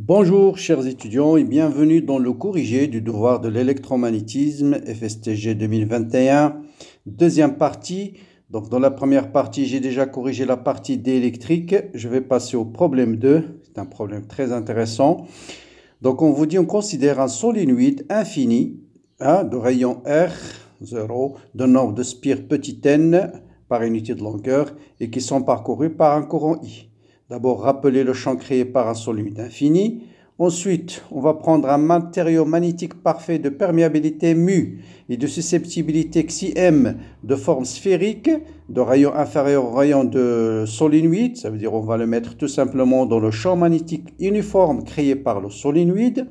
Bonjour chers étudiants et bienvenue dans le corrigé du devoir de l'électromagnétisme FSTG 2021, deuxième partie. Donc dans la première partie, j'ai déjà corrigé la partie d'électrique. Je vais passer au problème 2, c'est un problème très intéressant. Donc on vous dit, on considère un solénoïde infini de rayon R0 d'un nombre de spires petit n par unité de longueur et qui sont parcourus par un courant I. D'abord, rappeler le champ créé par un solénoïde infini. Ensuite, on va prendre un matériau magnétique parfait de perméabilité mu et de susceptibilité xi-m de forme sphérique, de rayon inférieur au rayon de solénoïde. Ça veut dire on va le mettre tout simplement dans le champ magnétique uniforme créé par le solénoïde.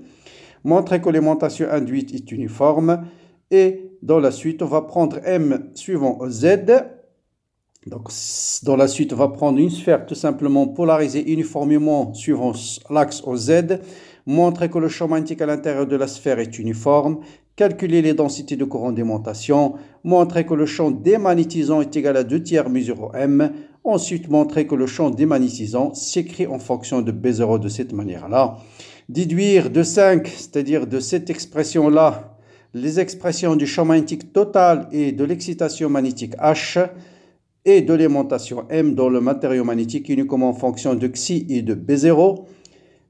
Montrer que l'aimantation induite est uniforme. Et dans la suite, on va prendre m suivant z. Donc, dans la suite, on va prendre une sphère tout simplement polarisée uniformément suivant l'axe OZ, montrer que le champ magnétique à l'intérieur de la sphère est uniforme, calculer les densités de courant d'aimantation, montrer que le champ démagnétisant est égal à 2/3 μ0 m, ensuite montrer que le champ démagnétisant s'écrit en fonction de B0 de cette manière-là. Déduire de 5, c'est-à-dire de cette expression-là, les expressions du champ magnétique total et de l'excitation magnétique H, et de l'aimantation M dans le matériau magnétique uniquement en fonction de Xi et de B0.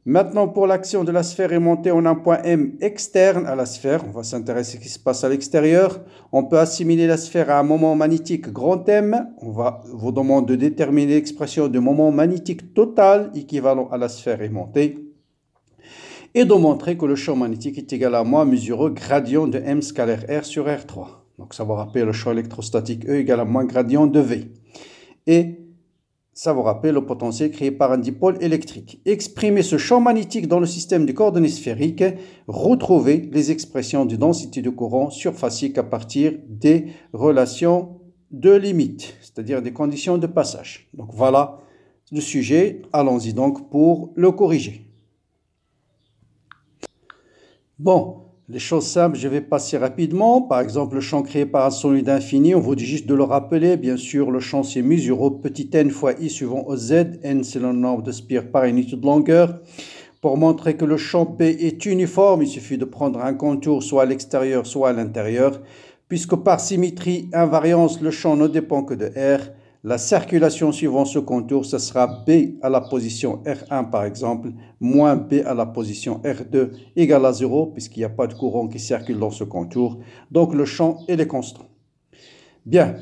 Maintenant, pour l'action de la sphère aimantée, on a un point M externe à la sphère. On va s'intéresser à ce qui se passe à l'extérieur. On peut assimiler la sphère à un moment magnétique grand M. On va vous demander de déterminer l'expression du moment magnétique total équivalent à la sphère aimantée. Et de montrer que le champ magnétique est égal à moins μ0 gradient de M scalaire R sur R3. Donc, ça vous rappelle le champ électrostatique E égale à moins gradient de V. Et ça vous rappelle le potentiel créé par un dipôle électrique. Exprimer ce champ magnétique dans le système de coordonnées sphériques, retrouver les expressions de densité de courant surfacique à partir des relations de limite, c'est-à-dire des conditions de passage. Donc, voilà le sujet. Allons-y donc pour le corriger. Bon. Les choses simples, je vais passer rapidement. Par exemple, le champ créé par un solénoïde infini, on vous dit juste de le rappeler. Bien sûr, le champ c'est μ0 petit n fois I suivant OZ. N c'est le nombre de spires par unité de longueur. Pour montrer que le champ P est uniforme, il suffit de prendre un contour soit à l'extérieur, soit à l'intérieur. Puisque par symétrie, invariance, le champ ne dépend que de R. La circulation suivant ce contour, ce sera B à la position R1 par exemple, moins B à la position R2 égale à 0, puisqu'il n'y a pas de courant qui circule dans ce contour. Donc le champ, il est constant. Bien.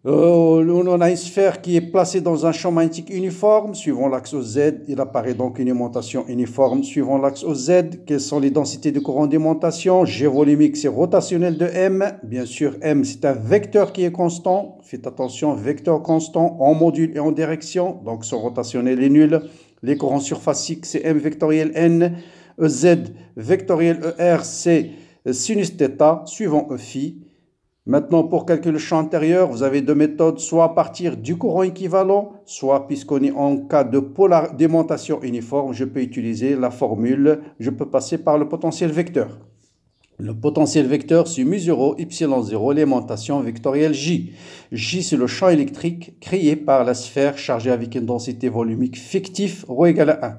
On a une sphère qui est placée dans un champ magnétique uniforme. Suivant l'axe OZ, il apparaît donc une aimantation uniforme. Suivant l'axe OZ, quelles sont les densités de courant d'aimantation? G volumique, c'est rotationnel de M. Bien sûr, M, c'est un vecteur qui est constant. Faites attention, vecteur constant en module et en direction. Donc, son rotationnel est nul. Les courants surfaciques, c'est M vectoriel N. EZ vectoriel ER, c'est sinus θ, suivant E phi. Maintenant, pour calculer le champ intérieur, vous avez deux méthodes, soit à partir du courant équivalent, soit puisqu'on est en cas de d'aimantation uniforme, je peux utiliser la formule, je peux passer par le potentiel vecteur. Le potentiel vecteur, c'est μ0, y0, l'aimantation vectorielle J. J, c'est le champ électrique créé par la sphère chargée avec une densité volumique fictive, ρ égale à 1.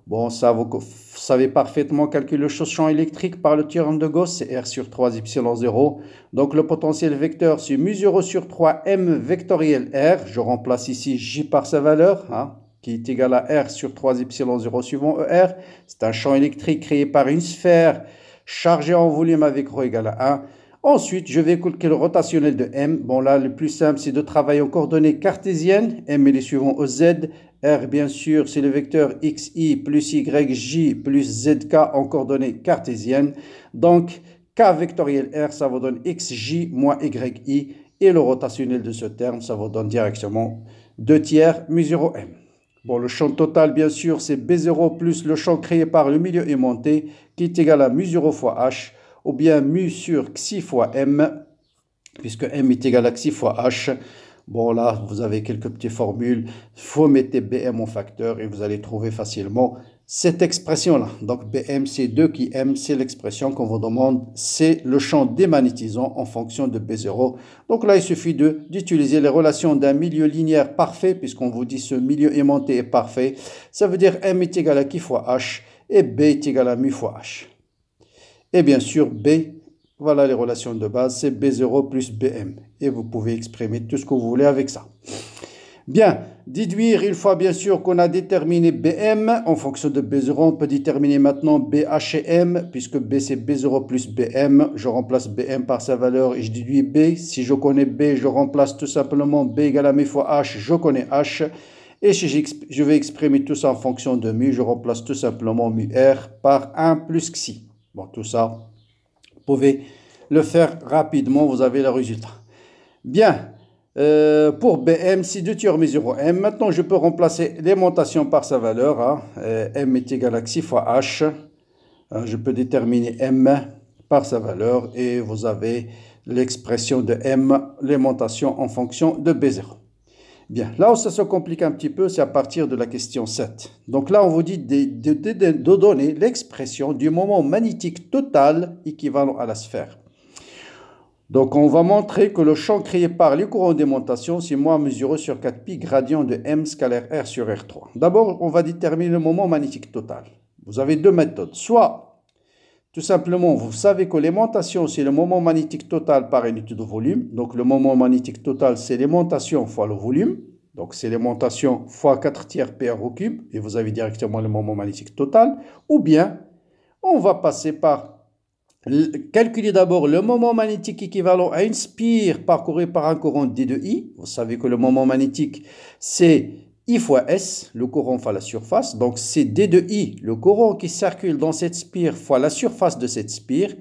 Bon, ça, vous savez parfaitement calculer le champ électrique par le théorème de Gauss, c'est R sur 3 y0. Donc, le potentiel vecteur, c'est μ0 sur 3 m vectoriel R. Je remplace ici J par sa valeur, qui est égal à R sur 3 y0 suivant ER. C'est un champ électrique créé par une sphère chargée en volume avec ρ égale à 1. Ensuite, je vais calculer le rotationnel de M. Bon, là, le plus simple, c'est de travailler en coordonnées cartésiennes. M est les suivants OZ. R, bien sûr, c'est le vecteur XI plus YJ plus ZK en coordonnées cartésiennes. Donc, K vectoriel R, ça vous donne XJ moins YI. Et le rotationnel de ce terme, ça vous donne directement 2/3 μ0M. Bon, le champ total, bien sûr, c'est B0 plus le champ créé par le milieu aimanté, qui est égal à μ0 fois H, ou bien mu sur Xi fois M, puisque M est égal à Xi fois H. Bon, là, vous avez quelques petites formules. Il faut mettre Bm en facteur et vous allez trouver facilement cette expression-là. Donc BM, c'est 2 qui M, c'est l'expression qu'on vous demande, c'est le champ démagnétisant en fonction de B0. Donc là, il suffit d'utiliser les relations d'un milieu linéaire parfait, puisqu'on vous dit ce milieu aimanté est parfait. Ça veut dire M est égal à qui fois H, et B est égal à mu fois H. Et bien sûr, B, voilà les relations de base, c'est B0 plus BM. Et vous pouvez exprimer tout ce que vous voulez avec ça. Bien, déduire, une fois bien sûr qu'on a déterminé BM, en fonction de B0, on peut déterminer maintenant BH et M, puisque B c'est B0 plus BM, je remplace BM par sa valeur et je déduis B. Si je connais B, je remplace tout simplement B égale à mu fois H, je connais H. Et si je vais exprimer tout ça en fonction de mu, je remplace tout simplement mu R par 1 plus xi. Bon, tout ça, vous pouvez le faire rapidement, vous avez le résultat. Bien. Pour BM, si 2 tiers mesure M, maintenant je peux remplacer l'aimantation par sa valeur. Hein. M est égal à xi fois H. Je peux déterminer M par sa valeur et vous avez l'expression de M, l'aimantation en fonction de B0. Bien, là où ça se complique un petit peu, c'est à partir de la question 7. Donc là, on vous dit de donner l'expression du moment magnétique total équivalent à la sphère. Donc, on va montrer que le champ créé par les courants d'aimantation, c'est moins mesuré sur 4pi gradient de M scalaire R sur R3. D'abord, on va déterminer le moment magnétique total. Vous avez deux méthodes. Soit, tout simplement, vous savez que l'aimantation, c'est le moment magnétique total par unité de volume. Donc, le moment magnétique total, c'est l'aimantation fois le volume. Donc, c'est l'aimantation fois 4 tiers PR au cube. Et vous avez directement le moment magnétique total. Ou bien, on va passer par calculer d'abord le moment magnétique équivalent à une spire parcourue par un courant D de I. Vous savez que le moment magnétique, c'est I fois S, le courant fois la surface. Donc, c'est D de I, le courant qui circule dans cette spire fois la surface de cette spire.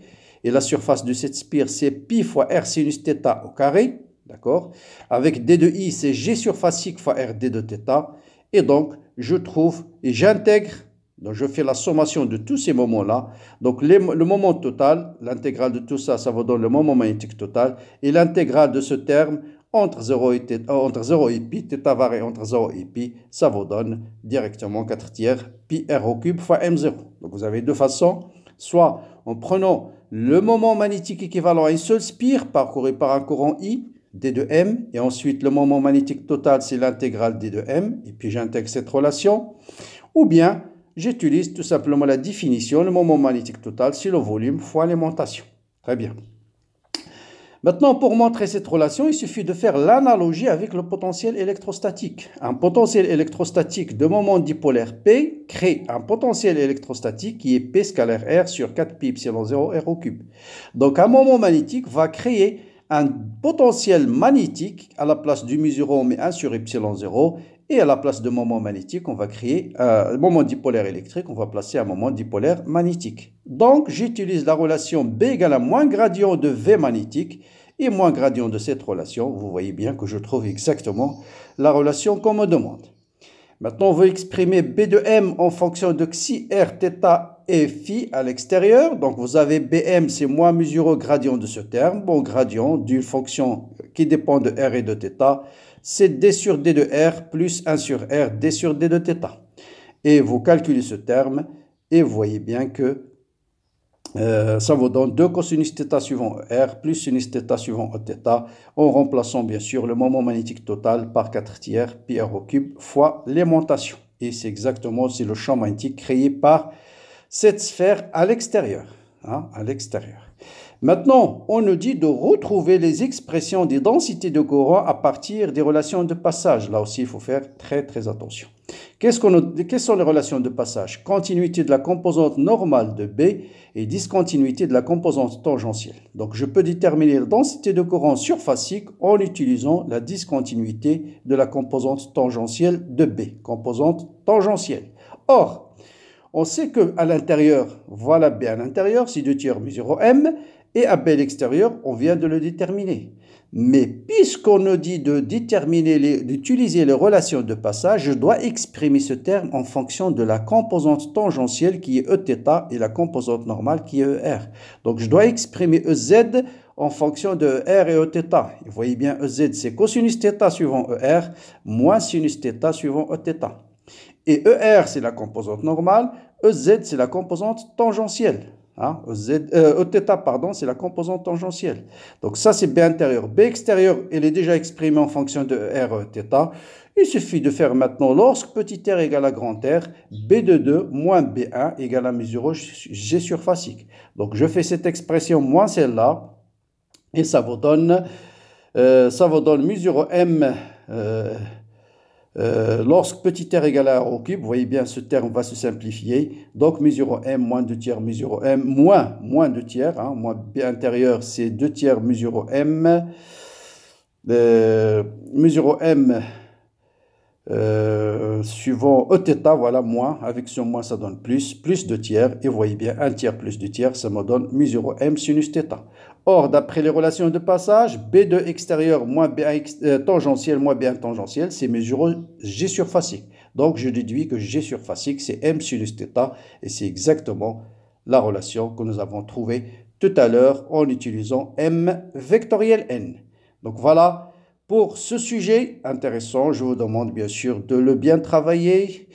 Et la surface de cette spire, c'est pi fois R sinus θ au carré. D'accord? Avec D de I, c'est G surfacique fois R D de θ. Et donc, je trouve et j'intègre. Donc, je fais la sommation de tous ces moments-là. Donc, le moment total, l'intégrale de tout ça, ça vous donne le moment magnétique total. Et l'intégrale de ce terme, entre 0 et pi, θ varie entre 0 et pi, ça vous donne directement 4 tiers pi r au cube fois m0. Donc, vous avez deux façons. Soit en prenant le moment magnétique équivalent à une seule spire parcourue par un courant I, d de m, et ensuite le moment magnétique total, c'est l'intégrale d de m, et puis j'intègre cette relation. Ou bien, j'utilise tout simplement la définition, le moment magnétique total, c'est le volume fois l'aimantation. Très bien. Maintenant, pour montrer cette relation, il suffit de faire l'analogie avec le potentiel électrostatique. Un potentiel électrostatique de moment dipolaire P crée un potentiel électrostatique qui est P scalaire R sur 4pi epsilon 0 R au cube. Donc, un moment magnétique va créer un potentiel magnétique à la place du mu0, on met 1 sur epsilon 0. Et à la place de moment magnétique, on va créer un moment dipolaire électrique, on va placer un moment dipolaire magnétique. Donc, j'utilise la relation B égale à moins gradient de V magnétique et moins gradient de cette relation. Vous voyez bien que je trouve exactement la relation qu'on me demande. Maintenant, on veut exprimer B de M en fonction de xi, R, θ et phi à l'extérieur. Donc, vous avez BM, c'est moins mesuré gradient de ce terme. Bon, gradient d'une fonction qui dépend de R et de θ. C'est d sur d de R plus 1 sur R, d sur d de θ. Et vous calculez ce terme et vous voyez bien que ça vous donne 2 cosinus θ suivant R plus sinus θ suivant θ en remplaçant bien sûr le moment magnétique total par 4 tiers pi r au cube fois l'aimantation. Et c'est exactement le champ magnétique créé par cette sphère à l'extérieur. Hein, à l'extérieur. Maintenant, on nous dit de retrouver les expressions des densités de courant à partir des relations de passage. Là aussi, il faut faire très attention. Quelles sont les relations de passage? Continuité de la composante normale de B et discontinuité de la composante tangentielle. Donc, je peux déterminer la densité de courant surfacique en utilisant la discontinuité de la composante tangentielle de B. Composante tangentielle. Or, on sait qu'à l'intérieur, voilà B à l'intérieur, c'est 2 tiers mu0 M, et à B à l'extérieur, on vient de le déterminer. Mais puisqu'on nous dit de d'utiliser les relations de passage, je dois exprimer ce terme en fonction de la composante tangentielle qui est Eθ et la composante normale qui est ER. Donc je dois exprimer EZ en fonction de R et Eθ. Vous voyez bien, EZ c'est cosinus θ suivant ER moins sinus θ suivant Eθ. Et ER, c'est la composante normale. EZ, c'est la composante tangentielle. Hein, Eθ, pardon, c'est la composante tangentielle. Donc ça, c'est B intérieur. B extérieur, elle est déjà exprimée en fonction de R, θ. Il suffit de faire maintenant, lorsque petit r égale à grand R, B de 2 moins B1 égale à mu 0 G surfacique. Donc je fais cette expression moins celle-là, et ça vous donne mu 0 M lorsque petit r égale à r au cube. Vous voyez bien, ce terme va se simplifier. Donc mu 0 M moins 2 tiers mu 0 M moins 2 tiers. Hein, moins B intérieur, c'est 2 tiers mu 0 M. Mu 0 M suivant Eθ, voilà, moins, avec ce moins ça donne plus 2 tiers, et vous voyez bien 1 tiers plus 2 tiers, ça me donne mu 0 M sinus θ. Or, d'après les relations de passage, B2 extérieur moins B1 tangentiel moins B1 tangentiel, c'est mu 0 G surfacique. Donc, je déduis que G surfacique, c'est M sinus θ, et c'est exactement la relation que nous avons trouvée tout à l'heure en utilisant M vectoriel N. Donc, voilà. Pour ce sujet intéressant, je vous demande bien sûr de le bien travailler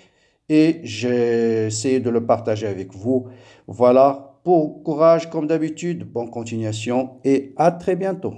et j'ai essayé de le partager avec vous. Voilà, pour courage comme d'habitude, bonne continuation et à très bientôt.